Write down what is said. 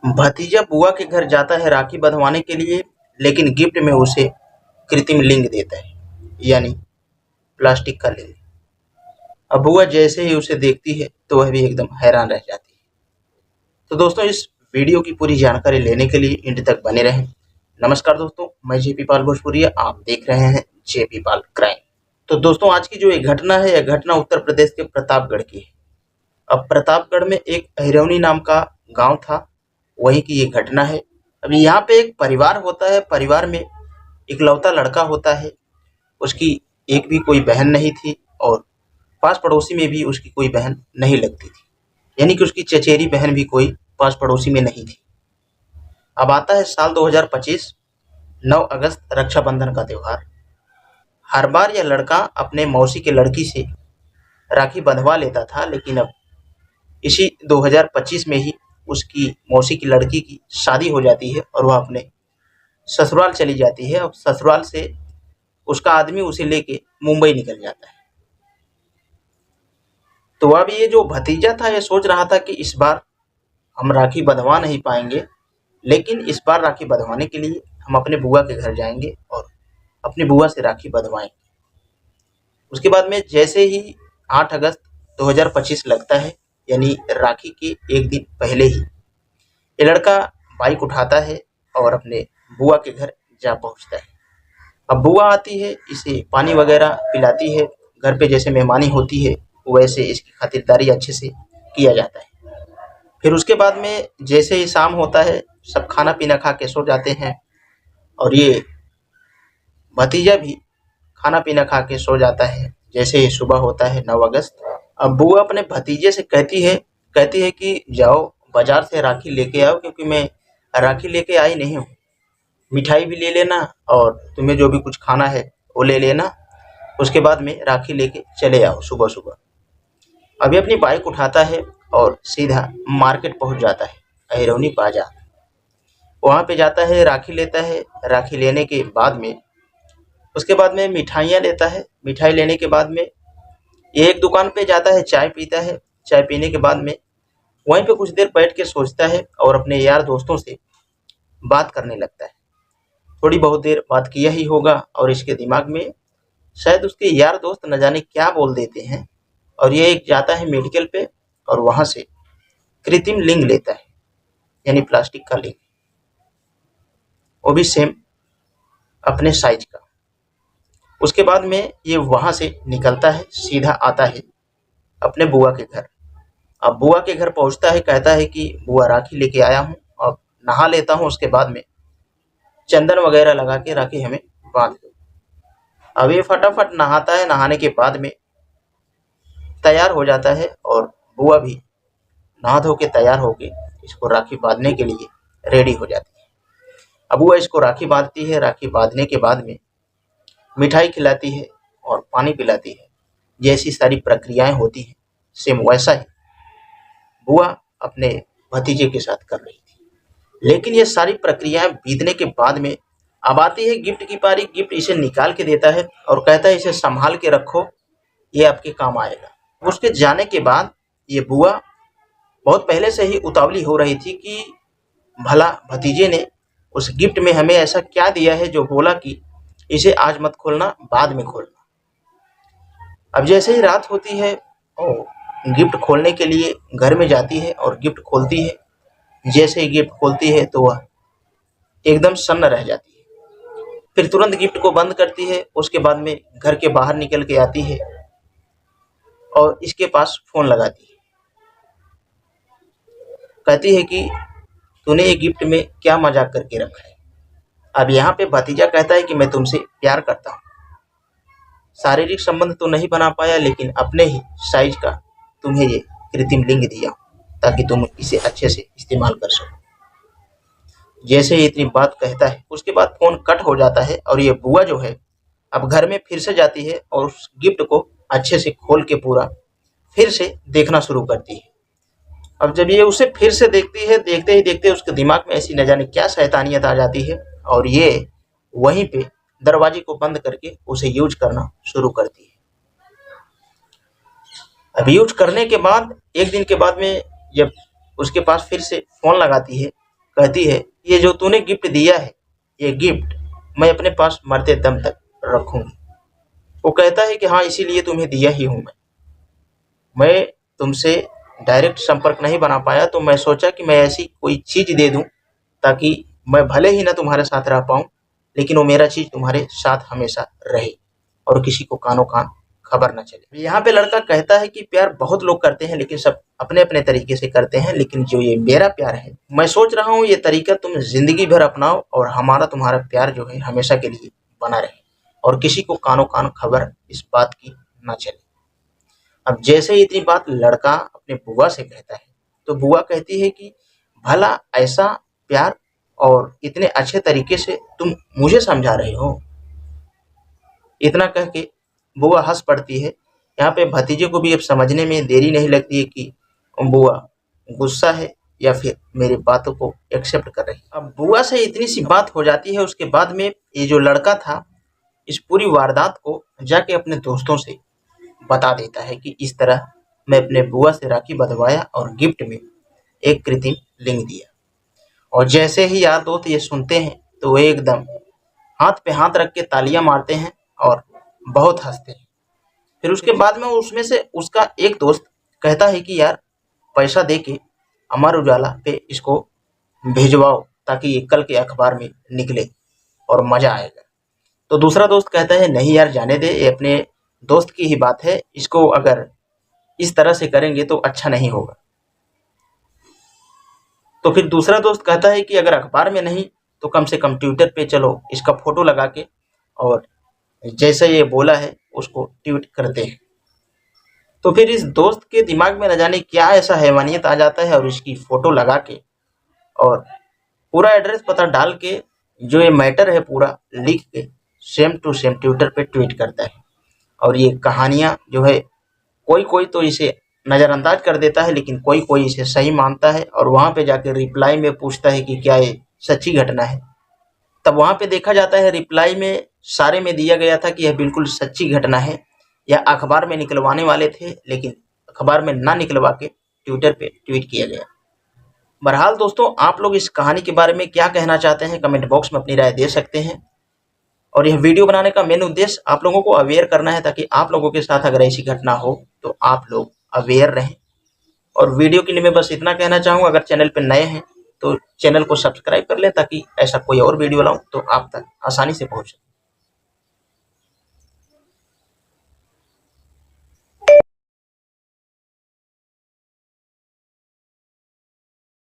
भतीजा बुआ के घर जाता है राखी बंधवाने के लिए, लेकिन गिफ्ट में उसे कृत्रिम लिंग देता है, यानी प्लास्टिक का लिंग। अब बुआ जैसे ही उसे देखती है तो वह भी एकदम हैरान रह जाती है। तो दोस्तों, इस वीडियो की पूरी जानकारी लेने के लिए एंड तक बने रहें। नमस्कार दोस्तों, मैं जेपी पाल भोजपुरिया, आप देख रहे हैं जेपी पाल क्राइम। तो दोस्तों, आज की जो ये घटना है, यह घटना उत्तर प्रदेश के प्रतापगढ़ की है। अब प्रतापगढ़ में एक अहिरौनी नाम का गांव था, वहीं की ये घटना है। अभी यहाँ पे एक परिवार होता है, परिवार में इकलौता लड़का होता है। उसकी एक भी कोई बहन नहीं थी और पास पड़ोसी में भी उसकी कोई बहन नहीं लगती थी, यानी कि उसकी चचेरी बहन भी कोई पास पड़ोसी में नहीं थी। अब आता है साल 2025, 9 अगस्त, रक्षाबंधन का त्यौहार। हर बार यह लड़का अपने मौसी के लड़की से राखी बंधवा लेता था, लेकिन अब इसी 2025 में ही उसकी मौसी की लड़की की शादी हो जाती है और वह अपने ससुराल चली जाती है। अब ससुराल से उसका आदमी उसे लेके मुंबई निकल जाता है। तो अब ये जो भतीजा था, ये सोच रहा था कि इस बार हम राखी बंधवा नहीं पाएंगे, लेकिन इस बार राखी बंधवाने के लिए हम अपने बुआ के घर जाएंगे और अपनी बुआ से राखी बंधवाएंगे। उसके बाद में जैसे ही 8 अगस्त 2025 लगता है, यानी राखी के एक दिन पहले ही ये लड़का बाइक उठाता है और अपने बुआ के घर जा पहुंचता है। अब बुआ आती है, इसे पानी वगैरह पिलाती है। घर पे जैसे मेहमानी होती है वैसे इसकी खातिरदारी अच्छे से किया जाता है। फिर उसके बाद में जैसे ही शाम होता है, सब खाना पीना खा के सो जाते हैं और ये भतीजा भी खाना पीना खा के सो जाता है। जैसे ही सुबह होता है 9 अगस्त, अब बुआ अपने भतीजे से कहती है कि जाओ बाजार से राखी लेके आओ, क्योंकि मैं राखी लेके आई नहीं हूँ। मिठाई भी ले लेना और तुम्हें जो भी कुछ खाना है वो ले लेना। उसके बाद में राखी लेके चले आओ सुबह सुबह। अभी अपनी बाइक उठाता है और सीधा मार्केट पहुंच जाता है, अहिरौनी बाजार। वहां पे जाता है, राखी लेता है। राखी लेने के बाद में उसके बाद में मिठाइयाँ लेता है। मिठाई लेने के बाद में ये एक दुकान पे जाता है, चाय पीता है। चाय पीने के बाद में वहीं पे कुछ देर बैठ के सोचता है और अपने यार दोस्तों से बात करने लगता है। थोड़ी बहुत देर बात किया ही होगा और इसके दिमाग में शायद उसके यार दोस्त न जाने क्या बोल देते हैं और ये एक जाता है मेडिकल पे और वहां से कृत्रिम लिंग लेता है, यानी प्लास्टिक का लिंग, वो भी सेम अपने साइज का। उसके बाद में ये वहां से निकलता है, सीधा आता है अपने बुआ के घर। अब बुआ के घर पहुंचता है, कहता है कि बुआ राखी लेके आया हूँ, अब नहा लेता हूँ, उसके बाद में चंदन वगैरह लगा के राखी हमें बांध दो। अब ये फटाफट नहाता है। नहाने के बाद में तैयार हो जाता है और बुआ भी नहा धो के तैयार होके इसको राखी बांधने के लिए रेडी हो जाती है। अब बुआ इसको राखी बांधती है। राखी बांधने के बाद में मिठाई खिलाती है और पानी पिलाती है। जैसी सारी प्रक्रियाएं होती हैं, सेम वैसा ही बुआ अपने भतीजे के साथ कर रही थी। लेकिन ये सारी प्रक्रियाएं बीतने के बाद में अब आती है गिफ्ट की पारी। गिफ्ट इसे निकाल के देता है और कहता है इसे संभाल के रखो, ये आपके काम आएगा। उसके जाने के बाद ये बुआ बहुत पहले से ही उतावली हो रही थी कि भला भतीजे ने उस गिफ्ट में हमें ऐसा क्या दिया है जो बोला कि इसे आज मत खोलना, बाद में खोलना। अब जैसे ही रात होती है, गिफ्ट खोलने के लिए घर में जाती है और गिफ्ट खोलती है। जैसे ही गिफ्ट खोलती है तो वह एकदम सन्न रह जाती है। फिर तुरंत गिफ्ट को बंद करती है। उसके बाद में घर के बाहर निकल के आती है और इसके पास फोन लगाती है। कहती है कि तूने ये गिफ्ट में क्या मजाक करके रखा है। अब यहाँ पे भतीजा कहता है कि मैं तुमसे प्यार करता हूँ, शारीरिक संबंध तो नहीं बना पाया, लेकिन अपने ही साइज का तुम्हें ये कृत्रिम लिंग दिया ताकि तुम इसे अच्छे से इस्तेमाल कर सको। जैसे ही इतनी बात कहता है, उसके बाद फोन कट हो जाता है और ये बुआ जो है अब घर में फिर से जाती है और उस गिफ्ट को अच्छे से खोल के पूरा फिर से देखना शुरू करती है। अब जब ये उसे फिर से देखती है, देखते ही देखते उसके दिमाग में ऐसी न जाने क्या शैतानियत आ जाती है और ये वहीं पे दरवाजे को बंद करके उसे यूज करना शुरू करती है। अब यूज करने के बाद एक दिन के बाद में जब उसके पास फिर से फोन लगाती है कहती है, ये जो तूने गिफ्ट दिया है, ये गिफ्ट मैं अपने पास मरते दम तक रखूंगी। वो कहता है कि हाँ, इसीलिए तुम्हें दिया ही हूँ मैं तुमसे डायरेक्ट संपर्क नहीं बना पाया, तो मैं सोचा कि मैं ऐसी कोई चीज़ दे दूँ ताकि मैं भले ही ना तुम्हारे साथ रह पाऊँ, लेकिन वो मेरा चीज़ तुम्हारे साथ हमेशा रहे और किसी को कानो कान खबर ना चले। यहाँ पे लड़का कहता है कि प्यार बहुत लोग करते हैं, लेकिन सब अपने अपने तरीके से करते हैं, लेकिन जो ये मेरा प्यार है, मैं सोच रहा हूँ ये तरीका तुम जिंदगी भर अपनाओ और हमारा तुम्हारा प्यार जो है हमेशा के लिए बना रहे और किसी को कानो कान खबर इस बात की ना चले। अब जैसे ही इतनी बात लड़का अपने बुआ से कहता है, तो बुआ कहती है कि भला ऐसा प्यार और इतने अच्छे तरीके से तुम मुझे समझा रहे हो। इतना कह के बुआ हंस पड़ती है। यहाँ पे भतीजे को भी अब समझने में देरी नहीं लगती है कि बुआ गुस्सा है या फिर मेरी बातों को एक्सेप्ट कर रही है। अब बुआ से इतनी सी बात हो जाती है, उसके बाद में ये जो लड़का था इस पूरी वारदात को जाके अपने दोस्तों से बता देता है कि इस तरह मैं अपने बुआ से राखी बंधवाया और गिफ्ट में एक कृत्रिम लिंग दिया। और जैसे ही यार दोस्त ये सुनते हैं तो वे एकदम हाथ पे हाथ रख के तालियां मारते हैं और बहुत हंसते हैं। फिर उसके बाद में उसमें से उसका एक दोस्त कहता है कि यार पैसा दे के अमर उजाला पे इसको भिजवाओ ताकि ये कल के अखबार में निकले और मजा आएगा। तो दूसरा दोस्त कहता है नहीं यार, जाने दे, ये अपने दोस्त की ही बात है, इसको अगर इस तरह से करेंगे तो अच्छा नहीं होगा। तो फिर दूसरा दोस्त कहता है कि अगर अखबार में नहीं तो कम से कम ट्विटर पे चलो इसका फोटो लगा के और जैसे ये बोला है उसको ट्वीट करते हैं। तो फिर इस दोस्त के दिमाग में न जाने क्या ऐसा हैवानियत आ जाता है और इसकी फोटो लगा के और पूरा एड्रेस पता डाल के जो ये मैटर है पूरा लिख के सेम टू सेम ट्विटर पे ट्वीट करता है। और ये कहानियाँ जो है कोई कोई तो इसे नज़रअंदाज कर देता है, लेकिन कोई कोई इसे सही मानता है और वहाँ पे जाके रिप्लाई में पूछता है कि क्या ये सच्ची घटना है। तब वहाँ पे देखा जाता है रिप्लाई में सारे में दिया गया था कि यह बिल्कुल सच्ची घटना है, या अखबार में निकलवाने वाले थे लेकिन अखबार में ना निकलवा के ट्विटर पे ट्वीट किया गया। बहरहाल दोस्तों, आप लोग इस कहानी के बारे में क्या कहना चाहते हैं कमेंट बॉक्स में अपनी राय दे सकते हैं। और यह वीडियो बनाने का मेन उद्देश्य आप लोगों को अवेयर करना है, ताकि आप लोगों के साथ अगर ऐसी घटना हो तो आप लोग अवेयर रहें। और वीडियो के लिए मैं बस इतना कहना चाहूँगा, अगर चैनल पर नए हैं तो चैनल को सब्सक्राइब कर लें ताकि ऐसा कोई और वीडियो लाऊं तो आप तक आसानी से पहुँचे।